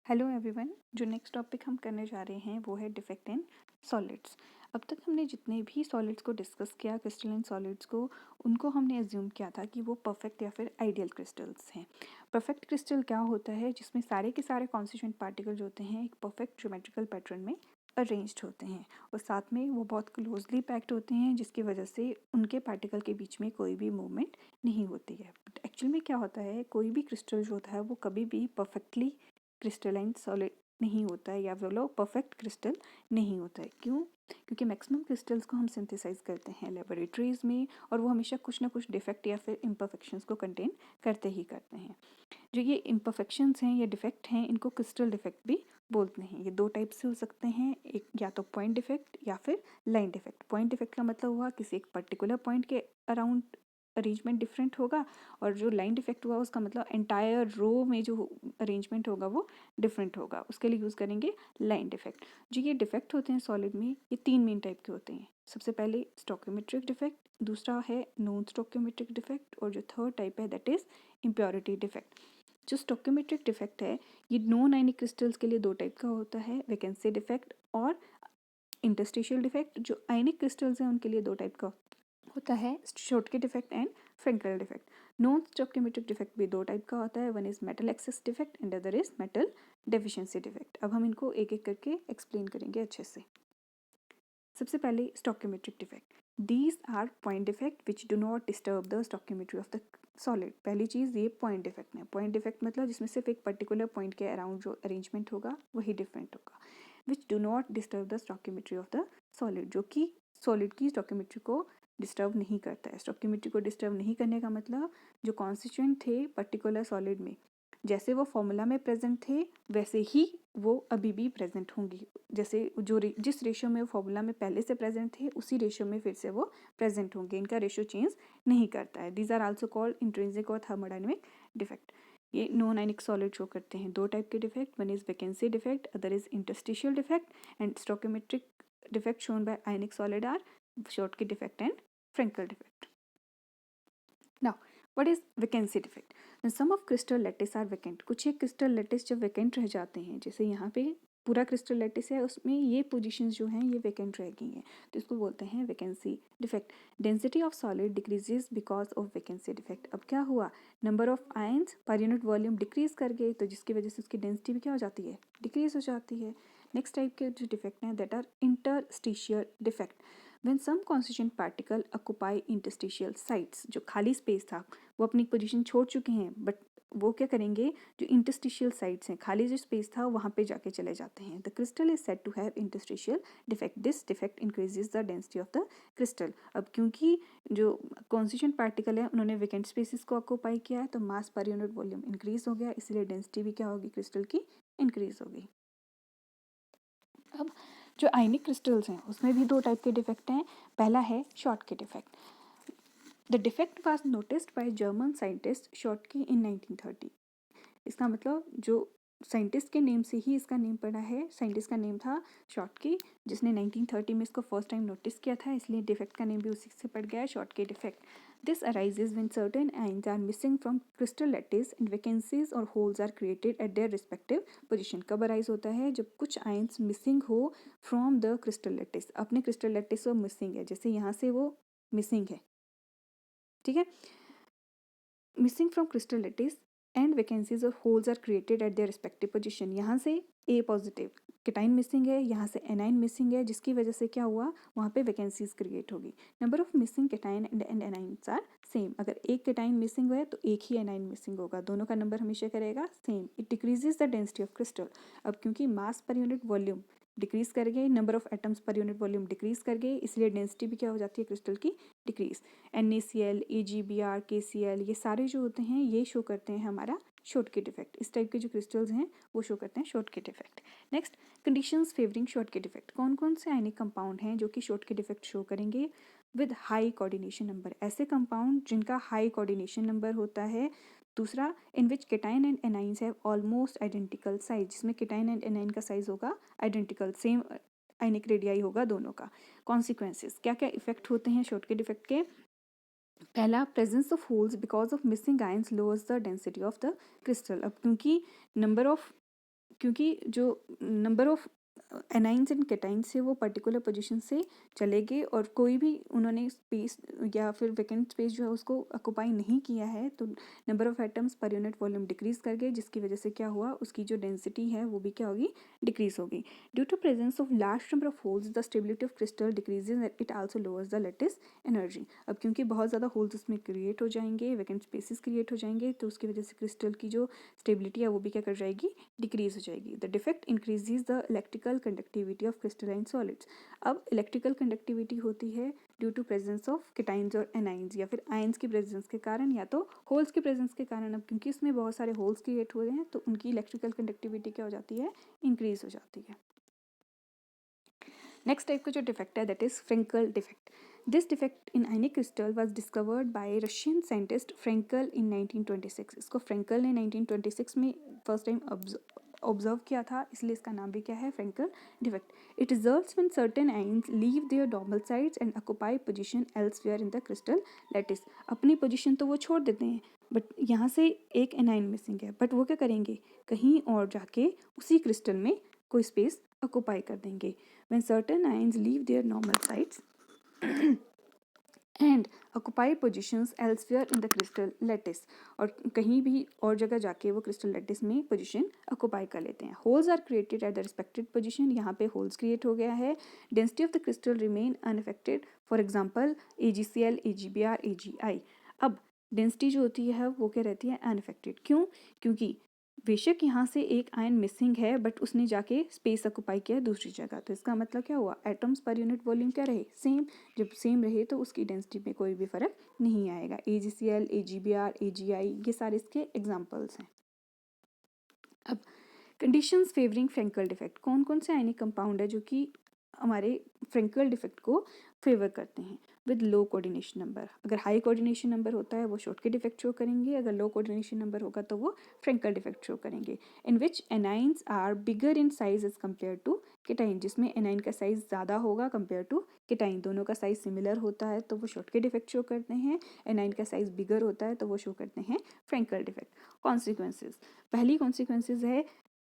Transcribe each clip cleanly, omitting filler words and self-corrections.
Hello everyone. जो next topic हम करने जा रहे हैं वो है डिफेक्ट इन सॉलिड्स। अब तक हमने जितने भी सॉलिड्स को डिस्कस किया, क्रिस्टलाइन सॉलिड्स को, उनको हमने एज्यूम किया था कि वो परफेक्ट या फिर आइडियल क्रिस्टल्स हैं। परफेक्ट क्रिस्टल क्या होता है? जिसमें सारे के सारे कॉन्स्टिट्यूएंट पार्टिकल्स होते हैं एक परफेक्ट ज्योमेट्रिकल पैटर्न में अरेंज्ड होते हैं और साथ में वो बहुत क्लोजली पैक्ड होते हैं, जिसकी वजह से उनके पार्टिकल के बीच में कोई भी मूवमेंट नहीं होती है। बट एक्चुअल में क्या होता है, कोई भी क्रिस्टल जो होता है वो कभी भी परफेक्टली क्रिस्टलाइन सॉलिड नहीं होता है, या बोलो परफेक्ट क्रिस्टल नहीं होता है। क्यों? क्योंकि मैक्सिमम क्रिस्टल्स को हम सिंथेसाइज करते हैं लेबोरेटरीज में, और वो हमेशा कुछ ना कुछ डिफेक्ट या फिर इम्परफेक्शंस को कंटेन करते ही करते हैं। जो ये इम्परफेक्शंस हैं या डिफेक्ट हैं, इनको क्रिस्टल डिफेक्ट भी बोलते हैं। ये दो टाइप से हो सकते हैं, एक या तो पॉइंट डिफेक्ट या फिर लाइन डिफेक्ट। पॉइंट डिफेक्ट का मतलब हुआ किसी एक पर्टिकुलर पॉइंट के अराउंड अरेंजमेंट डिफरेंट होगा, और जो लाइन डिफेक्ट हुआ उसका मतलब एंटायर रो में जो अरेंजमेंट होगा वो डिफरेंट होगा। उसके लिए यूज़ करेंगे लाइन डिफेक्ट। जो ये डिफेक्ट होते हैं सॉलिड में, ये तीन मेन टाइप के होते हैं। सबसे पहले स्टोकियोमेट्रिक डिफेक्ट, दूसरा है नॉन स्टोकियोमेट्रिक डिफेक्ट, और जो थर्ड टाइप है दैट इज इम्प्योरिटी डिफेक्ट। जो स्टोकियोमेट्रिक डिफेक्ट है ये नॉन आयनिक क्रिस्टल्स के लिए दो टाइप का होता है, वैकेंसी डिफेक्ट और इंटरस्टिशियल डिफेक्ट। जो आयनिक क्रिस्टल्स हैं उनके लिए दो टाइप का होता है, Schottky defect and Frenkel defect. Non stoichiometric defect भी दो टाइप का होता है, one is metal excess defect and other is metal deficiency defect. अब हम इनको एक एक करके एक्सप्लेन करेंगे अच्छे से। सबसे पहले stoichiometric defect. These are point defect which do not disturb the stoichiometry of the solid. पहली चीज़ ये पॉइंट डिफेक्ट है। पॉइंट डिफेक्ट मतलब जिसमें सिर्फ एक पर्टिकुलर पॉइंट के अराउंड जो अरेंजमेंट होगा वही डिफरेंट होगा। Which do not disturb the stoichiometry of the solid, जो कि सॉलिड की स्टोकियोमेट्री को डिस्टर्ब नहीं करता है। स्टोकियोमेट्री को डिस्टर्ब नहीं करने का मतलब जो कॉन्स्टिट्यूएंट थे पर्टिकुलर सॉलिड में, जैसे वो फॉर्मूला में प्रेजेंट थे वैसे ही वो अभी भी प्रेजेंट होंगी। जैसे जिस रेशियो में वो फॉर्मूला में पहले से प्रेजेंट थे उसी रेशियो में फिर से वो प्रेजेंट होंगे। इनका रेशियो चेंज नहीं करता है। These are also called intrinsic और थर्मोडायनेमिक डिफेक्ट। ये नॉन आयनिक सॉलिड शो करते हैं दो टाइप के defect, one is vacancy defect, other is interstitial defect, and stoichiometric defect shown by ionic solid are Schottky defect and Frenkel defect. Now, what is vacancy defect? When some of crystal lattice are vacant, कुछ एक crystal lettuce जब vacant रह जाते हैं, जैसे यहाँ पे पूरा क्रिस्टल लेटिस है उसमें ये पोजीशंस जो हैं ये वैकेंट रह गई हैं, तो इसको बोलते हैं vacancy defect. Density of solid decreases because of vacancy defect. अब क्या हुआ, number of ions per unit volume decrease कर गए, तो जिसकी वजह से उसकी डेंसिटी भी क्या हो जाती है, डिक्रीज हो जाती है। नेक्स्ट टाइप के जो डिफेक्ट हैं that are interstitial defect. When some constituent particle occupy interstitial sites, जो खाली स्पेस था वो अपनी पोजीशन छोड़ चुके हैं, बट वो क्या करेंगे, जो इंटरस्टिशियल साइट्स हैं, खाली जो स्पेस था वहाँ पे जाके चले जाते हैं। The crystal is said to have interstitial defect. This defect increases the density of the crystal. अब क्योंकि जो कॉन्स्टिट्यूएंट पार्टिकल है उन्होंने वेकेंट स्पेसिस को ऑक्यूपाई किया है, तो मास पर यूनिट वॉल्यूम इंक्रीज हो गया, इसलिए डेंसिटी भी क्या होगी क्रिस्टल की, इंक्रीज होगी। अब जो आयनिक क्रिस्टल्स हैं उसमें भी दो टाइप के डिफेक्ट हैं। पहला है Schottky defect. The defect was noticed by German scientist Schottky in 1930। इसका मतलब जो साइंटिस्ट के नेम से ही इसका नेम पड़ा है, साइंटिस्ट का नेम था शॉर्टके, जिसने 1930 में इसको फर्स्ट टाइम नोटिस किया था, इसलिए डिफेक्ट का नेम भी उसी से पड़ गया है, Schottky defect. This arises when certain ions are missing from crystal lattice and vacancies और holes are created at their respective position. कब अराइज होता है, जब कुछ आयंस मिसिंग हो फ्रॉम द क्रिस्टल लैटिस, अपने क्रिस्टल लैटिस वो मिसिंग है, जैसे यहाँ से वो मिसिंग है, ठीक है, missing from crystal lattice and vacancies और holes are created at their respective position. यहाँ से ए पॉजिटिव केटाइन मिसिंग है, यहाँ से एनाइन मिसिंग है, जिसकी वजह से क्या हुआ, वहाँ पे वैकेंसीज क्रिएट होगी। Number of missing cation and anions are same. अगर एक केटाइन मिसिंग है तो एक ही एनाइन मिसिंग होगा, दोनों का नंबर हमेशा करेगा same. It decreases the density of crystal. अब क्योंकि मास पर यूनिट वॉल्यूम डिक्रीज कर गए, number of atoms per unit volume decrease कर गए, इसलिए डेंसिटी भी क्या हो जाती है क्रिस्टल की, डिक्रीज। NaCl, AgBr, KCl ये सारे जो होते हैं ये शो करते हैं हमारा शॉर्टके डिफेक्ट। इस टाइप के जो क्रिस्टल्स हैं वो शो करते हैं Schottky defect. Next, conditions favouring Schottky defect. कौन कौन से आयनिक कंपाउंड हैं जो कि शॉर्टके डिफेक्ट शो करेंगे, विद हाई कोऑर्डिनेशन नंबर। ऐसे कंपाउंड जिनका हाई कोऑर्डिनेशन नंबर होता है। दूसरा, in which cation and anions have almost identical size, जिसमें केटाइन एंड एनाइन का साइज होगा आइडेंटिकल, सेम आयनिक रेडियाई होगा दोनों का। कॉन्सिक्वेंसेस, क्या क्या इफेक्ट होते हैं शॉर्टके डिफेक्ट के। पहला, presence of holes because of missing ions lowers the density of the crystal. अब क्योंकि नंबर ऑफ क्योंकि जो number of anions and cations से वो पर्टिकुलर पोजीशन से चले गए और कोई भी उन्होंने स्पेस या फिर वैकेंट स्पेस जो है उसको ऑक्यूपाई नहीं किया है, तो number of atoms per unit volume decrease कर गए, जिसकी वजह से क्या हुआ, उसकी जो डेंसिटी है वो भी क्या होगी, डिक्रीज होगी। Due to presence of large number of holes the stability of crystal decreases, it also lowers the lattice energy. अब क्योंकि बहुत ज़्यादा होल्स उसमें क्रिएट हो जाएंगे, वैकेंट स्पेसिस क्रिएट हो जाएंगे, तो उसकी वजह से क्रिस्टल की जो स्टेबिलिटी है वो भी क्या कर जाएगी, डिक्रीज हो जाएगी। The defect increases the electrical conductivity of crystalline solids. अब इलेक्ट्रिकल कंडक्टिविटी होती है due to presence of cations और एनाइंस, या फिर आयंस की प्रेजेंस के कारण या तो होल्स की प्रेजेंस के कारण। अब क्योंकि इसमें बहुत सारे होल्स क्रिएट हो रहे हैं तो उनकी इलेक्ट्रिकल कंडक्टिविटी क्या हो जाती है, इंक्रीज हो जाती है। नेक्स्ट टाइप का जो डिफेक्ट है that is Frenkel defect. This defect in ionic crystal was discovered by Russian scientist Frenkel in 1926। इसको फ्रेंकल ने 1926 में फर्स्ट टाइम ऑब्जर्व किया था, इसलिए इसका नाम भी क्या है, Frenkel defect. It results when certain ions leave their normal sides and occupy position elsewhere in the crystal lattice. अपनी पोजीशन तो वो छोड़ देते हैं, बट यहाँ से एक एनाइन मिसिंग है, बट वो क्या करेंगे, कहीं और जाके उसी क्रिस्टल में कोई स्पेस ऑक्यूपाई कर देंगे। When certain ions leave their normal sites and occupy positions elsewhere in the crystal lattice, और कहीं भी और जगह जाके वो क्रिस्टल लैटिस में पोजीशन ऑक्यूपाई कर लेते हैं। Holes are created at the respected position, यहाँ पे होल्स क्रिएट हो गया है। Density of the crystal remain unaffected, for example AgCl, AgBr, AgI। अब डेंसिटी जो होती है वो क्या रहती है, अनअफेक्टेड। क्यों, क्योंकि बेशक यहाँ से एक आयन मिसिंग है बट उसने जाके स्पेस ऑक्यूपाई किया दूसरी जगह, तो इसका मतलब क्या हुआ, एटम्स पर यूनिट वॉल्यूम क्या रहे, सेम। जब सेम रहे तो उसकी डेंसिटी में कोई भी फर्क नहीं आएगा। AgCl, AgBr, AgI ये सारे इसके एग्जांपल्स हैं। अब कंडीशंस फेवरिंग फ्रेंकल डिफेक्ट, कौन कौन से आयनिक कंपाउंड है जो कि हमारे फ्रेंकल डिफेक्ट को फेवर करते हैं। विद लो कोऑर्डिनेशन नंबर, अगर हाई कोऑर्डिनेशन नंबर होता है वो शॉर्टकट डिफेक्ट शो करेंगे, अगर लो कोऑर्डिनेशन नंबर होगा तो वो फ्रेंकल डिफेक्ट शो करेंगे। In which anions are bigger in size as compare to cation, जिसमें एनाइन का साइज ज़्यादा होगा कंपेयर टू केटाइन, दोनों का साइज सिमिलर होता है तो वो शॉर्टकट डिफेक्ट शो करते हैं। एनाइन का साइज बिगर होता है तो वो शो करते हैं फ्रेंकल डिफेक्ट। कॉन्सिक्वेंसेज, पहली कॉन्सिक्वेंसेज है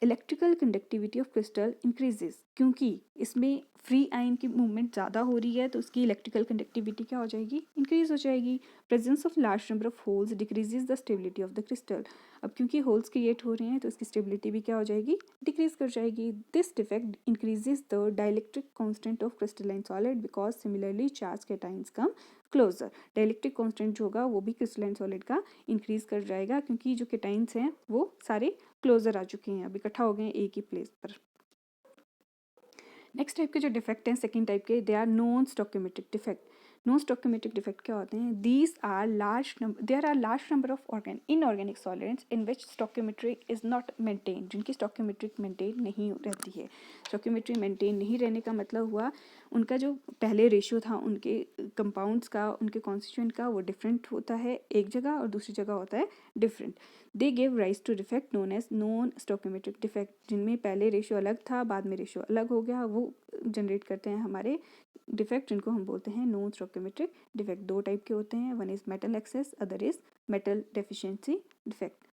electrical conductivity of crystal increases, क्योंकि इसमें फ्री आयन की मूवमेंट ज़्यादा हो रही है तो उसकी इलेक्ट्रिकल कंडक्टिविटी क्या हो जाएगी, इंक्रीज हो जाएगी। Presence of large number of holes decreases the stability of the crystal, अब क्योंकि होल्स क्रिएट हो रहे हैं तो इसकी स्टेबिलिटी भी क्या हो जाएगी, डिक्रीज कर जाएगी। This defect increases the dielectric constant of crystalline solid because similarly charge cations come closer. Dielectric constant जो होगा वो भी क्रिस्टलाइन सॉलिड का इंक्रीज कर जाएगा, क्योंकि जो कैटाइंस हैं वो सारे क्लोजर आ चुके हैं, अब इकट्ठा हो गए हैं एक ही प्लेस पर। नेक्स्ट टाइप के जो डिफेक्ट हैं सेकंड टाइप के, they are non stoichiometric defect. Non stoichiometric defect क्या होते हैं, there are large number of inorganic solids in which stoichiometric is not maintain, जिनकी स्टोकियोमेट्रिक मेंटेन नहीं रहती है। स्टोकियोमेट्री मेंटेन नहीं रहने का मतलब हुआ उनका जो पहले रेशियो था उनके कंपाउंड्स का, उनके कॉन्स्टिट्यूएंट का, वो डिफरेंट होता है एक जगह और दूसरी जगह होता है different. They give rise to defect known as non stoichiometric defect, जिनमें पहले रेशियो अलग था बाद में रेशियो अलग हो गया, वो जनरेट करते हैं हमारे डिफेक्ट, जिनको हम बोलते हैं नॉन स्टोकियोमेट्रिक डिफेक्ट। दो टाइप के होते हैं, one is metal excess, other is metal deficiency defect.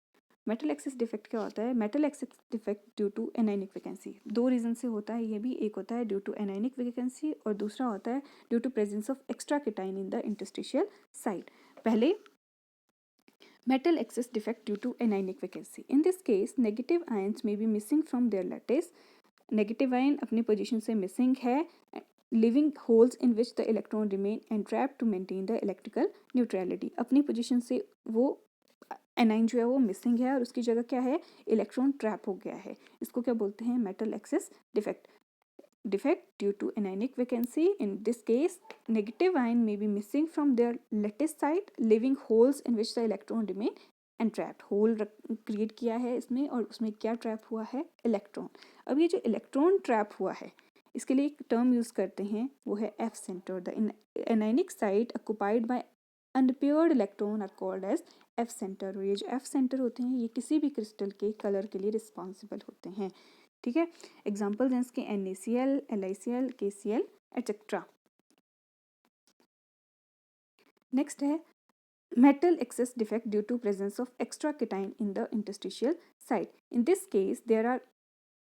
Metal excess defect क्या होता है, metal excess defect due to anionic vacancy, दो रीजन से होता है ये भी, एक होता है ड्यू टू एनाइनिक वैकेंसी और दूसरा होता है due to presence of extra cation in the interstitial site. पहले metal excess defect due to anionic vacancy. In this case, negative ions may be missing from their lattice. Negative ion अपनी position से missing है, leaving holes in which the electron remain entrapped to maintain the electrical neutrality. अपनी position से वो A9 जो है वो missing है और उसकी जगह क्या है, इलेक्ट्रॉन ट्रैप हो गया है, इसको क्या बोलते हैं, metal excess defect. Defect due to anionic vacancy. In this case, negative ion may be missing from their lattice site, leaving holes in which the electron remain entrapped. Hole create किया है इसमें और उसमें क्या ट्रैप हुआ है, electron. अब ये जो इलेक्ट्रॉन ट्रैप हुआ है इसके लिए एक टर्म यूज करते हैं, वो है F centre. The anionic site occupied by unpaired electron are called as F centre. और ये जो एफ सेंटर होते हैं ये किसी भी क्रिस्टल के कलर के लिए रिस्पॉन्सिबल होते हैं, ठीक है। एग्जाम्पल्स हैं इसके NaCl, LiCl, KCl etcetera. Next है metal excess defect due to presence of extra cation in the interstitial site. In this case, there are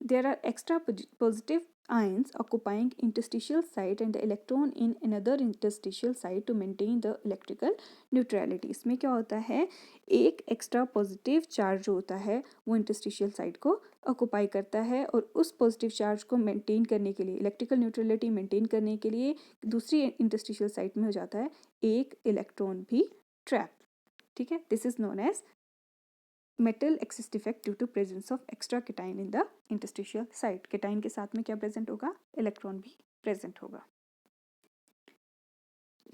there are extra positive ions occupying interstitial site and the electron in another interstitial site to maintain the electrical neutrality. इसमें क्या होता है, एक extra positive charge जो होता है वो interstitial site को ऑक्यूपाई करता है और उस पॉजिटिव चार्ज को मेंटेन करने के लिए, इलेक्ट्रिकल न्यूट्रलिटी मेंटेन करने के लिए दूसरी इंटरस्टिशियल साइट में हो जाता है एक इलेक्ट्रॉन भी ट्रैप. ठीक है, this is known as metal excess defect due to presence of extra cation in the interstitial site. Cation के साथ में क्या प्रेजेंट होगा, इलेक्ट्रॉन भी प्रेजेंट होगा.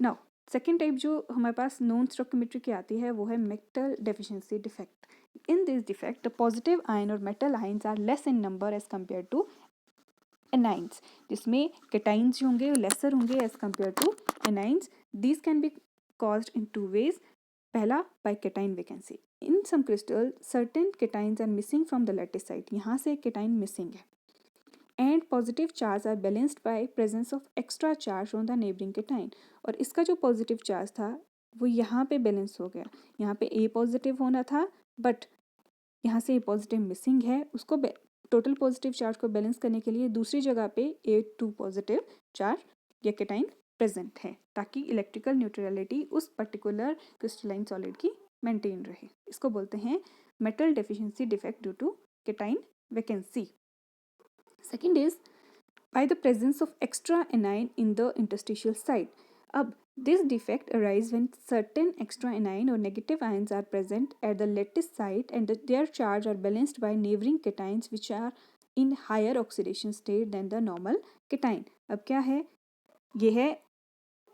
नाउ सेकेंड टाइप जो हमारे पास नॉन स्टोइकियोमेट्री की आती है वो है metal deficiency defect. In this defect the positive ion और metal ions are less in number as compare to anions, जिसमें केटाइंस जो होंगे लेसर होंगे as compare to anions. These can be caused in two ways. पहला, by cation vacancy. In some crystal certain cations are missing from the lattice site. यहाँ से cation missing है. And positive charge are balanced by presence of extra charge on the neighbouring cation. और इसका जो positive charge था वो यहाँ पे बैलेंस हो गया. यहाँ पे ए पॉजिटिव होना था बट यहाँ से ए पॉजिटिव मिसिंग है. उसको टोटल पॉजिटिव चार्ज को बैलेंस करने के लिए दूसरी जगह पे A2 पॉजिटिव चार्ज या केटाइन प्रेजेंट है ताकि इलेक्ट्रिकल न्यूट्रलिटी उस पर्टिकुलर क्रिस्टलाइन सॉलिड की मेंटेन रहे. इसको बोलते हैं metal deficiency defect due to cation vacancy. Second is by the presence of extra anion in the interstitial site. अब this defect arises when certain extra anion or negative ions are present at the lattice site and their charge are balanced by neighboring cations which are in higher oxidation state than the normal cation. अब क्या है, ये है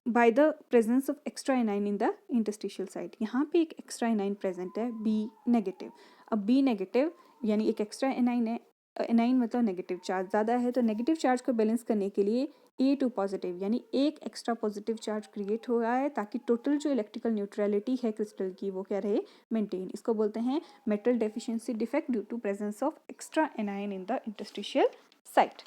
by the presence of extra anion in the interstitial site. यहाँ पे एक extra anion present है B negative. अब B negative यानी एक extra anion है. एनाइन मतलब नेगेटिव चार्ज ज़्यादा है तो नेगेटिव चार्ज को बैलेंस करने के लिए A2 पॉजिटिव यानी एक एक्स्ट्रा पॉजिटिव चार्ज क्रिएट हो रहा है ताकि टोटल जो इलेक्ट्रिकल न्यूट्रलिटी है क्रिस्टल की वो क्या रहे, मेंटेन. इसको बोलते हैं metal deficiency defect due to presence of extra anion in the interstitial site.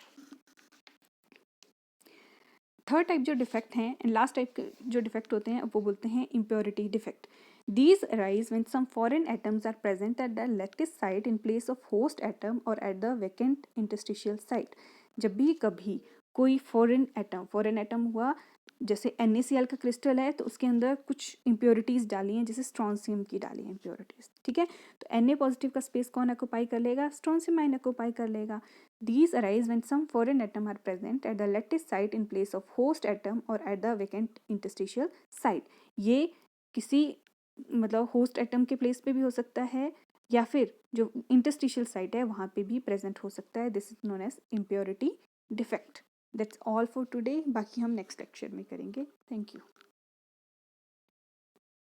Third type जो डिफेक्ट हैं एंड लास्ट टाइप के जो डिफेक्ट होते हैं वो बोलते हैं impurity defect. These arise when some foreign atoms are present at the lattice site in place of host atom or at the vacant interstitial site. जब भी कभी कोई फॉरेन एटम हुआ, जैसे NaCl का क्रिस्टल है तो उसके अंदर कुछ इम्प्योरिटीज़ डाली हैं, जैसे स्ट्रॉन्सियम की डाली हैं इम्प्योरिटीज़. ठीक है, तो Na पॉजिटिव का स्पेस कौन ऑक्यूपाई कर लेगा, स्ट्रॉन्सियम आयन ऑक्यूपाई कर लेगा. These arise when some foreign atom are present at the lattice site in place of host atom or at the vacant interstitial site. ये किसी मतलब होस्ट एटम के प्लेस पे भी हो सकता है या फिर जो इंटरस्टिशियल साइट है वहाँ पे भी प्रेजेंट हो सकता है. This is known as impurity defect. That's all for today. बाकी हम नेक्स्ट लेक्चर में करेंगे. Thank you.